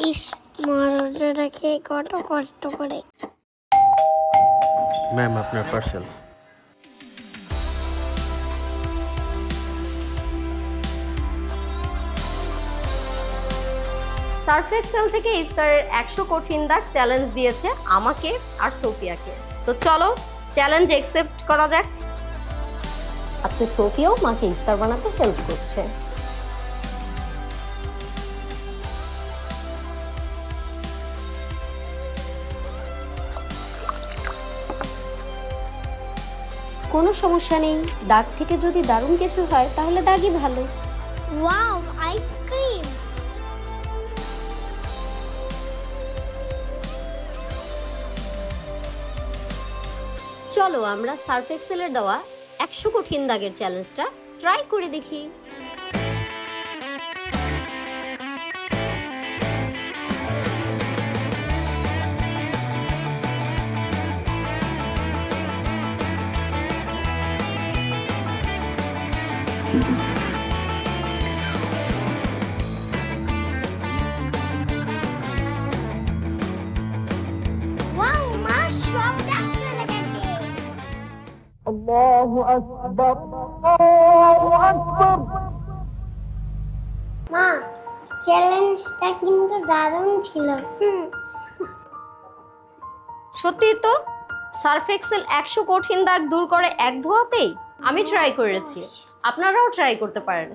ইস, মরজটা খেয়ে কত কষ্ট করে। ম্যাম আপনার পার্সেল। সার্ফ এক্সেল থেকে ইফতারের 100 কঠিন দাগ চ্যালেঞ্জ দিয়েছে আমাকে আর সোফিয়াকে। তো চলো চ্যালেঞ্জ অ্যাকসেপ্ট করা যাক। আজকে সোফিয়াও মাকে ইফতার বানাতে হেল্প করছে। কোনো সমস্যা নেই, দাগ থেকে যদি দারুণ কিছু হয় তাহলে দাগই ভালো। Wow, ice cream! চলো আমরা সার্ফ এক্সেলের দেওয়া 100 কঠিন দাগের চ্যালেঞ্জটা ট্রাই করে দেখি। ওয়াও, মা সব দাগ চলে গেছে। আল্লাহু আকবার, আল্লাহু আকবার। মা, চ্যালেঞ্জটা কিন্তু দারুণ ছিল। সত্যি তো, সার্ফ এক্সেল 100 কঠিন দাগ দূর করে এক ধোয়াতেই। আমি ট্রাই করেছি, আপনারাও ট্রাই করতে পারেন।